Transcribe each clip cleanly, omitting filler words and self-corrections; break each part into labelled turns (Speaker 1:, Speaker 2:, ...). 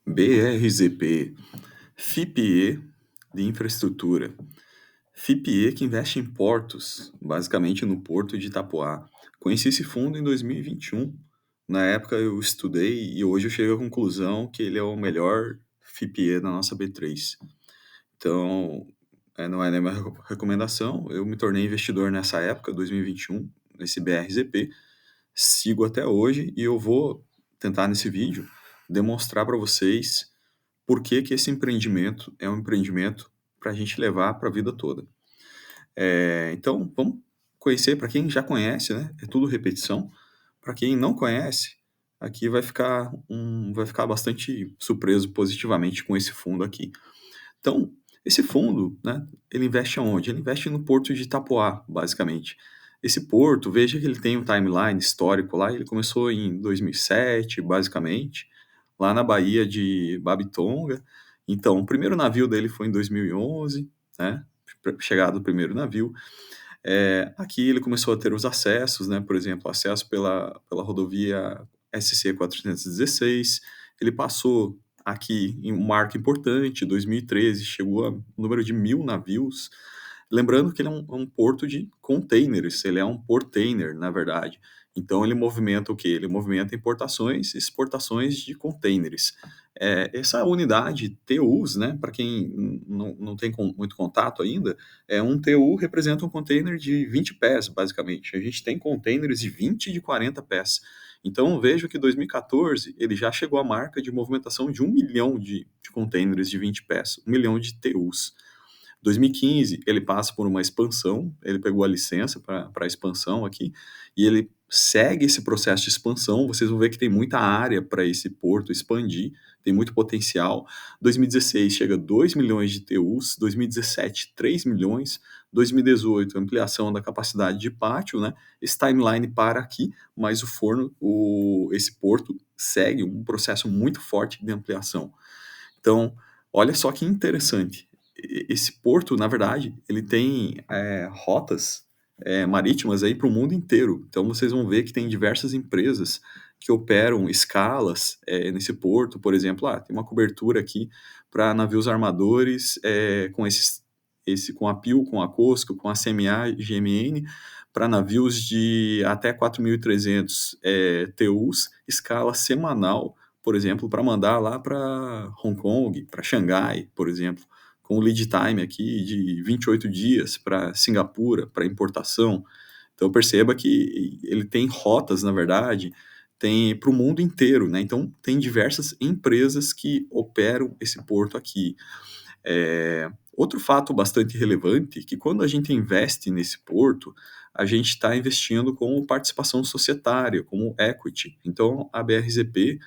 Speaker 1: BRZP, FIPE de infraestrutura. FIPE que investe em portos, basicamente no porto de Itapoá. Conheci esse fundo em 2021. Na época eu estudei e hoje eu chego à conclusão que ele é o melhor FIPE da nossa B3. Então, não é nenhuma recomendação. Eu me tornei investidor nessa época, 2021, nesse BRZP. Sigo até hoje e eu vou tentar nesse vídeo demonstrar para vocês por que que esse empreendimento é um empreendimento para a gente levar para a vida toda. Então, vamos conhecer, para quem já conhece, né? É tudo repetição. Para quem não conhece, aqui vai ficar bastante surpreso positivamente com esse fundo aqui. Então, esse fundo, né, ele investe aonde? Ele investe no porto de Itapoá, basicamente. Esse porto, veja que ele tem um timeline histórico lá, ele começou em 2007, basicamente, lá na Baía de Babitonga. Então, o primeiro navio dele foi em 2011, né, chegada do primeiro navio. Aqui ele começou a ter os acessos, né, por exemplo, acesso pela rodovia SC 416. Ele passou aqui em um marco importante, 2013, chegou a número de 1.000 navios. Lembrando que ele é um porto de containers, ele é um portainer, na verdade. Então ele movimenta o quê? Ele movimenta importações e exportações de containers. Essa unidade TUs, né, para quem não tem muito contato ainda, um TU representa um container de 20 pés, basicamente. A gente tem containers de 20 e de 40 pés. Então vejo que em 2014 ele já chegou à marca de movimentação de 1 milhão de containers de 20 pés, 1 milhão de TUs. 2015 ele passa por uma expansão, ele pegou a licença para a expansão aqui, e ele segue esse processo de expansão. Vocês vão ver que tem muita área para esse porto expandir, tem muito potencial. 2016 chega a 2 milhões de TUs, 2017 3 milhões, 2018 ampliação da capacidade de pátio, né? Esse timeline para aqui, mas esse porto segue um processo muito forte de ampliação. Então, olha só que interessante. Esse porto, na verdade, ele tem rotas marítimas aí para o mundo inteiro. Então, vocês vão ver que tem diversas empresas que operam escalas nesse porto. Por exemplo, tem uma cobertura aqui para navios armadores com a PIL, com a COSCO, com a CMA, GMN, para navios de até 4.300 TUs, escala semanal, por exemplo, para mandar lá para Hong Kong, para Xangai, por exemplo, com o lead time aqui de 28 dias para Singapura, para importação. Então perceba que ele tem rotas, na verdade, tem para o mundo inteiro, né? Então tem diversas empresas que operam esse porto aqui. Outro fato bastante relevante é que quando a gente investe nesse porto, a gente está investindo com participação societária, como equity. Então a BRZP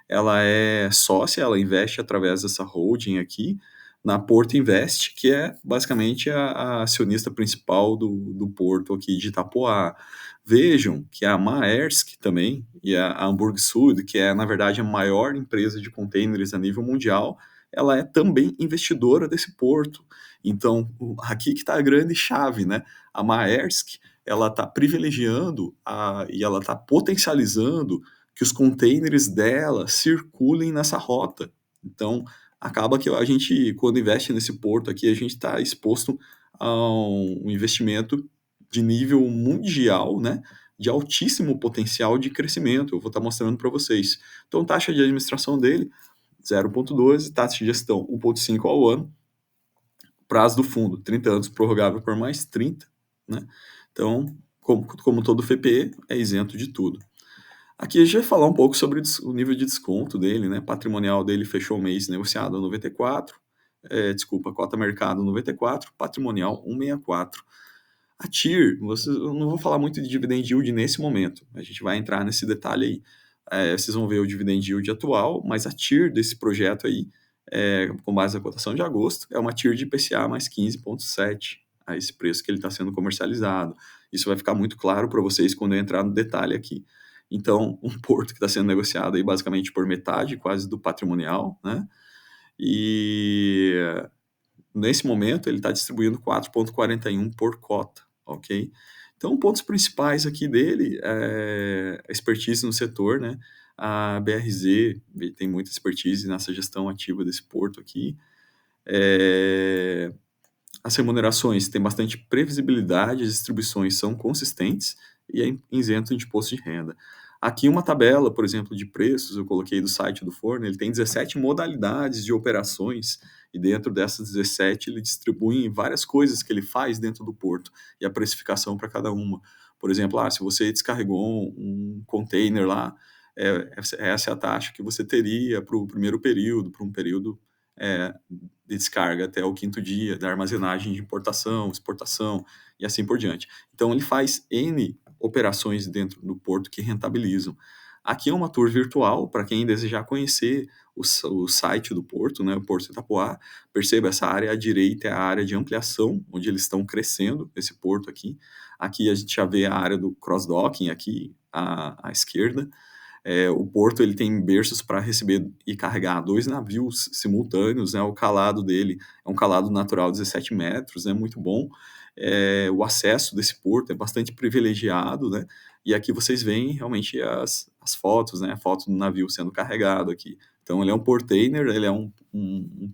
Speaker 1: ela é sócia, ela investe através dessa holding aqui na Porto Invest, que é basicamente a acionista principal do porto aqui de Itapoá. Vejam que a Maersk também e a Hamburg Süd, que é na verdade a maior empresa de containers a nível mundial, ela é também investidora desse porto. Então, aqui que está a grande chave, né? A Maersk, ela está privilegiando e ela está potencializando que os containers dela circulem nessa rota. Então, acaba que a gente, quando investe nesse porto aqui, a gente está exposto a um investimento de nível mundial, né? De altíssimo potencial de crescimento. Eu vou estar mostrando para vocês. Então, taxa de administração dele, 0,12, taxa de gestão 1,5 ao ano, prazo do fundo, 30 anos, prorrogável por mais 30, né? Então, como todo FPE, é isento de tudo. Aqui a gente vai falar um pouco sobre o nível de desconto dele, né? Patrimonial dele fechou o mês negociado a 94, cota mercado 94, patrimonial 164. A TIR, eu não vou falar muito de dividend yield nesse momento, a gente vai entrar nesse detalhe aí. Vocês vão ver o dividend yield atual, mas a TIR desse projeto aí, com base na cotação de agosto, é uma TIR de IPCA mais 15,7 a esse preço que ele está sendo comercializado. Isso vai ficar muito claro para vocês quando eu entrar no detalhe aqui. Então, um porto que está sendo negociado aí basicamente por metade, quase do patrimonial, né? E nesse momento ele está distribuindo 4,41 por cota, ok? Então, pontos principais aqui dele é a expertise no setor, né? a BRZ tem muita expertise nessa gestão ativa desse porto aqui. Eh, as remunerações têm bastante previsibilidade, as distribuições são consistentes e é isento de imposto de renda. Aqui uma tabela, por exemplo, de preços, eu coloquei do site do Forno, ele tem 17 modalidades de operações e dentro dessas 17 ele distribui em várias coisas que ele faz dentro do porto e a precificação para cada uma. Por exemplo, se você descarregou um container lá, essa é a taxa que você teria para o primeiro período, para um período de descarga até o quinto dia, da armazenagem de importação, exportação e assim por diante. Então, ele faz N operações dentro do porto que rentabilizam. Aqui é uma tour virtual para quem desejar conhecer o site do porto, né, o Porto de Itapoá. Perceba, essa área à direita é a área de ampliação, onde eles estão crescendo, esse porto aqui. Aqui a gente já vê a área do cross-docking, aqui à esquerda. O porto ele tem berços para receber e carregar 2 navios simultâneos, né, o calado dele é um calado natural de 17 metros, é muito bom. O acesso desse porto é bastante privilegiado, né, e aqui vocês veem realmente as fotos, né, a foto do navio sendo carregado aqui. Então ele é um portainer, ele é um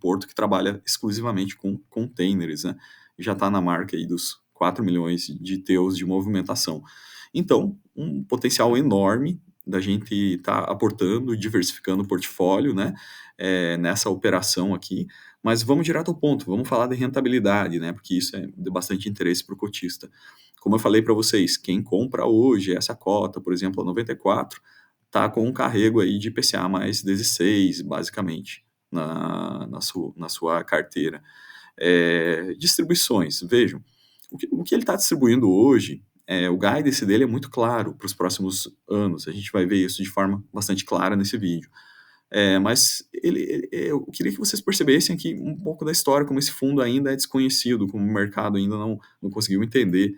Speaker 1: porto que trabalha exclusivamente com containers, né, e já está na marca aí dos 4 milhões de TEUs de movimentação. Então, um potencial enorme da gente estar aportando, diversificando o portfólio, né, nessa operação aqui. Mas vamos direto ao ponto, vamos falar de rentabilidade, né, porque isso é de bastante interesse para o cotista. Como eu falei para vocês, quem compra hoje essa cota, por exemplo, a 94, está com um carrego aí de IPCA mais 16, basicamente, na sua carteira. Distribuições, vejam, o que ele está distribuindo hoje, o guidance dele é muito claro para os próximos anos, a gente vai ver isso de forma bastante clara nesse vídeo. Mas eu queria que vocês percebessem aqui um pouco da história, como esse fundo ainda é desconhecido, como o mercado ainda não conseguiu entender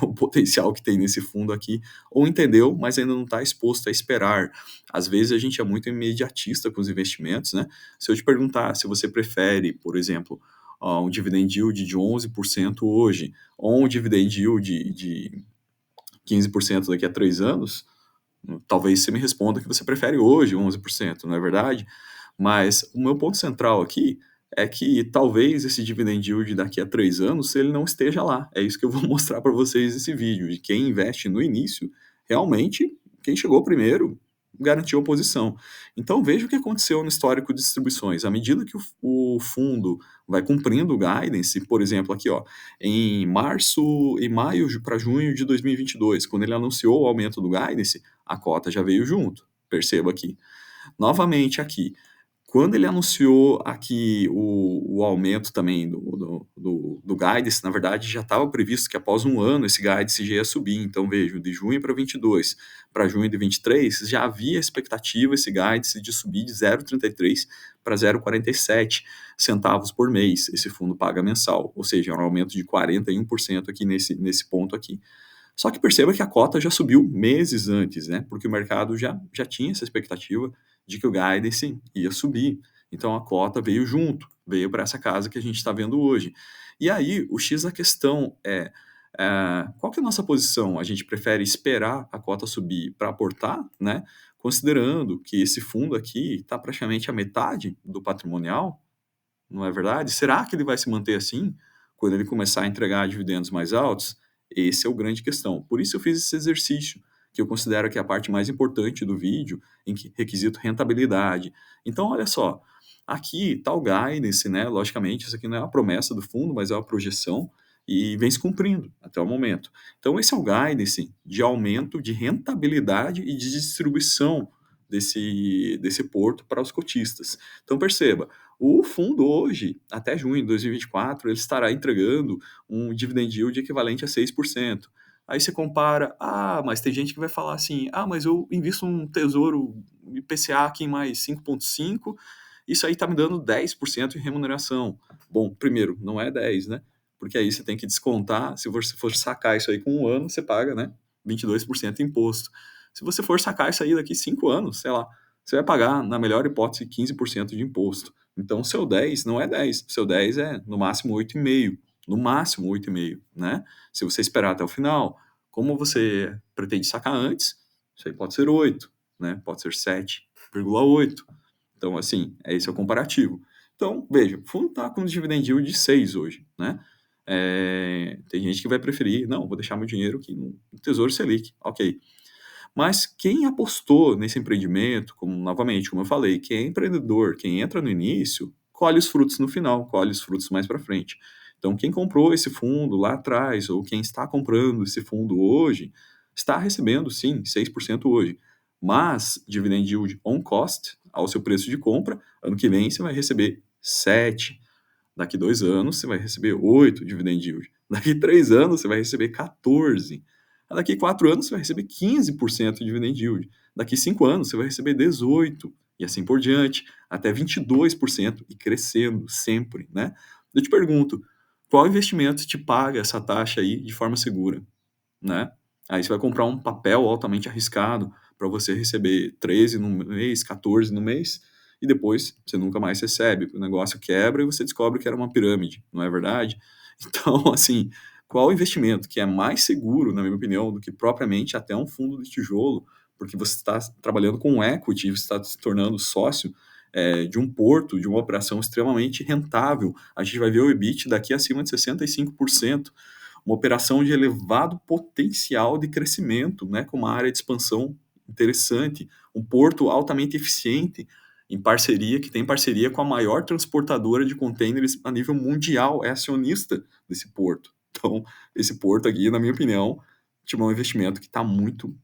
Speaker 1: o potencial que tem nesse fundo aqui, ou entendeu, mas ainda não está exposto a esperar. Às vezes a gente é muito imediatista com os investimentos, né? Se eu te perguntar se você prefere, por exemplo, um dividend yield de 11% hoje, ou um dividend yield de 15% daqui a 3 anos, talvez você me responda que você prefere hoje 11%, não é verdade? Mas o meu ponto central aqui é que talvez esse dividend yield daqui a 3 anos ele não esteja lá. É isso que eu vou mostrar para vocês nesse vídeo. De quem investe no início, realmente, quem chegou primeiro garantiu a posição. Então veja o que aconteceu no histórico de distribuições. À medida que o fundo vai cumprindo o guidance, por exemplo, aqui ó, em maio para junho de 2022, quando ele anunciou o aumento do guidance, a cota já veio junto. Perceba aqui. Novamente aqui, quando ele anunciou aqui o aumento também do guidance, na verdade já estava previsto que após um ano esse guidance já ia subir. Então vejo, de junho para 22 para junho de 23, já havia expectativa esse guidance de subir de 0,33 para 0,47 centavos por mês. Esse fundo paga mensal, ou seja, é um aumento de 41% aqui nesse ponto aqui. Só que perceba que a cota já subiu meses antes, né? Porque o mercado já tinha essa expectativa de que o guidance ia subir. Então a cota veio junto, veio para essa casa que a gente está vendo hoje. E aí, o X da questão qual que é a nossa posição? A gente prefere esperar a cota subir para aportar, né? Considerando que esse fundo aqui está praticamente a metade do patrimonial, não é verdade? Será que ele vai se manter assim quando ele começar a entregar dividendos mais altos? Esse é o grande questão. Por isso eu fiz esse exercício, que eu considero que é a parte mais importante do vídeo, em que requisito rentabilidade. Então, olha só, aqui está o guidance, né? Logicamente, isso aqui não é uma promessa do fundo, mas é uma projeção e vem se cumprindo até o momento. Então, esse é o guidance de aumento de rentabilidade e de distribuição desse porto para os cotistas. Então, perceba, o fundo hoje, até junho de 2024, ele estará entregando um dividend yield equivalente a 6%. Aí você compara, mas tem gente que vai falar assim, mas eu invisto num tesouro IPCA aqui em mais 5,5, isso aí está me dando 10% em remuneração. Bom, primeiro, não é 10, né? Porque aí você tem que descontar, se você for sacar isso aí com um ano, você paga, né, 22% de imposto. Se você for sacar isso aí daqui 5 anos, sei lá, você vai pagar, na melhor hipótese, 15% de imposto. Então, o seu 10 não é 10, o seu 10 é no máximo 8,5, no máximo 8,5, né? Se você esperar até o final, como você pretende sacar antes, isso aí pode ser 8, né? Pode ser 7,8. Então, assim, esse é o comparativo. Então, veja, o fundo está com um dividend yield de 6 hoje, né? Tem gente que vai preferir, não, vou deixar meu dinheiro aqui no Tesouro Selic, ok. Mas quem apostou nesse empreendimento, novamente, como eu falei, quem é empreendedor, quem entra no início, colhe os frutos no final, colhe os frutos mais para frente. Então, quem comprou esse fundo lá atrás, ou quem está comprando esse fundo hoje, está recebendo, sim, 6% hoje. Mas, dividend yield on cost, ao seu preço de compra, ano que vem você vai receber 7. Daqui 2 anos você vai receber 8 dividend yield. Daqui 3 anos você vai receber 14. Daqui 4 anos você vai receber 15% de dividend yield. Daqui 5 anos você vai receber 18%. E assim por diante, até 22% e crescendo sempre, né? Eu te pergunto, qual investimento te paga essa taxa aí de forma segura, né? Aí você vai comprar um papel altamente arriscado para você receber 13 no mês, 14 no mês, e depois você nunca mais recebe. O negócio quebra e você descobre que era uma pirâmide, não é verdade? Então, assim, qual investimento que é mais seguro, na minha opinião, do que propriamente até um fundo de tijolo, porque você está trabalhando com equity, você está se tornando sócio de um porto, de uma operação extremamente rentável. A gente vai ver o EBIT daqui acima de 65%, uma operação de elevado potencial de crescimento, né, com uma área de expansão interessante, um porto altamente eficiente, que tem parceria com a maior transportadora de contêineres a nível mundial, é acionista desse porto. Então, esse porto aqui, na minha opinião, tipo, é um investimento que está muito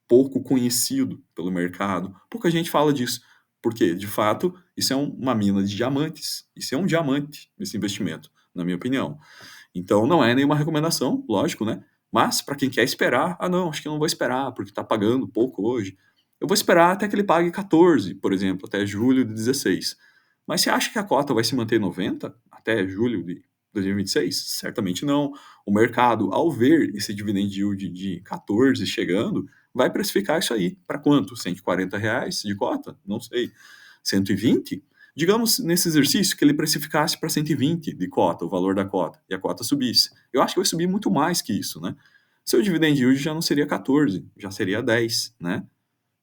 Speaker 1: pouco conhecido pelo mercado. Pouca gente fala disso, porque, de fato, isso é uma mina de diamantes. Isso é um diamante, esse investimento, na minha opinião. Então, não é nenhuma recomendação, lógico, né? Mas, para quem quer esperar, não, acho que eu não vou esperar, porque está pagando pouco hoje. Eu vou esperar até que ele pague 14, por exemplo, até julho de 16. Mas você acha que a cota vai se manter 90 até julho de 2026? Certamente não. O mercado, ao ver esse dividend yield de 14 chegando, vai precificar isso aí. Para quanto? R$ 140 de cota? Não sei. 120? Digamos, nesse exercício, que ele precificasse para 120 de cota, o valor da cota, e a cota subisse. Eu acho que vai subir muito mais que isso, né? Seu dividend yield já não seria 14, já seria 10, né?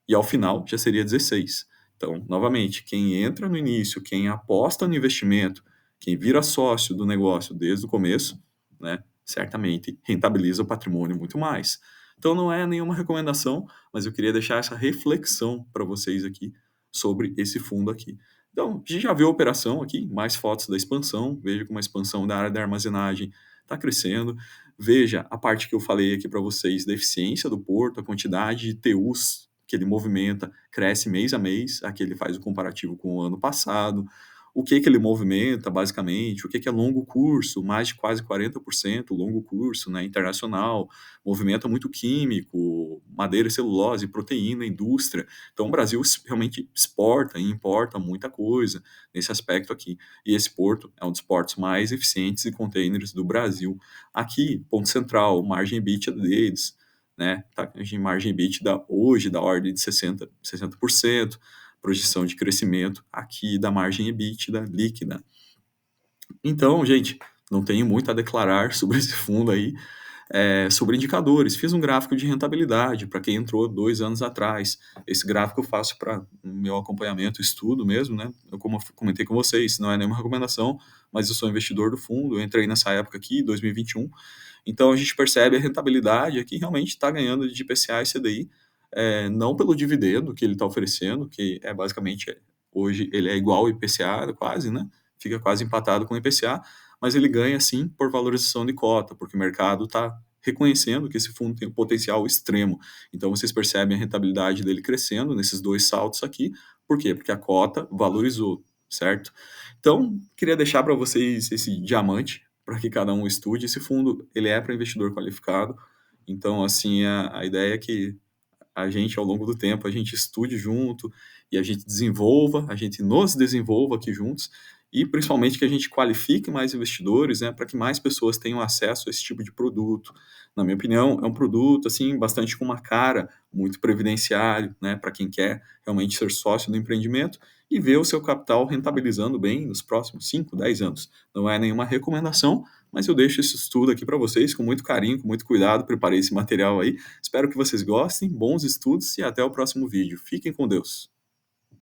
Speaker 1: E ao final já seria 16. Então, novamente, quem entra no início, quem aposta no investimento, quem vira sócio do negócio desde o começo, né, certamente rentabiliza o patrimônio muito mais. Então, não é nenhuma recomendação, mas eu queria deixar essa reflexão para vocês aqui sobre esse fundo aqui. Então, a gente já viu a operação aqui, mais fotos da expansão, veja como a expansão da área da armazenagem está crescendo. Veja a parte que eu falei aqui para vocês da eficiência do porto, a quantidade de TUs que ele movimenta, cresce mês a mês, aqui ele faz o comparativo com o ano passado, o que ele movimenta, basicamente, o que é longo curso, mais de quase 40% longo curso, né, internacional, movimenta muito químico, madeira, celulose, proteína, indústria. Então, o Brasil realmente exporta e importa muita coisa nesse aspecto aqui. E esse porto é um dos portos mais eficientes de containers do Brasil. Aqui, ponto central, margem EBITDA deles, né? Tá em margem EBITDA hoje da ordem de 60%, projeção de crescimento aqui da margem EBITDA líquida. Então, gente, não tenho muito a declarar sobre esse fundo aí, sobre indicadores. Fiz um gráfico de rentabilidade para quem entrou 2 anos atrás. Esse gráfico eu faço para meu acompanhamento, estudo mesmo, né? Eu, como eu comentei com vocês, não é nenhuma recomendação, mas eu sou investidor do fundo, eu entrei nessa época aqui, 2021. Então a gente percebe a rentabilidade aqui realmente está ganhando de IPCA e CDI, não pelo dividendo que ele está oferecendo, que é basicamente, hoje ele é igual ao IPCA quase, né? Fica quase empatado com o IPCA, mas ele ganha sim por valorização de cota, porque o mercado está reconhecendo que esse fundo tem um potencial extremo. Então vocês percebem a rentabilidade dele crescendo nesses 2 saltos aqui. Por quê? Porque a cota valorizou, certo? Então, queria deixar para vocês esse diamante para que cada um estude. Esse fundo, ele é para investidor qualificado. Então, assim, a ideia é que a gente, ao longo do tempo, a gente estude junto e a gente desenvolva, a gente nos desenvolva aqui juntos e principalmente que a gente qualifique mais investidores, né, para que mais pessoas tenham acesso a esse tipo de produto. Na minha opinião, é um produto assim bastante com uma cara muito previdenciário, né, para quem quer realmente ser sócio do empreendimento e ver o seu capital rentabilizando bem nos próximos 5, 10 anos. Não é nenhuma recomendação, mas eu deixo esse estudo aqui para vocês com muito carinho, com muito cuidado, preparei esse material aí. Espero que vocês gostem, bons estudos e até o próximo vídeo. Fiquem com Deus.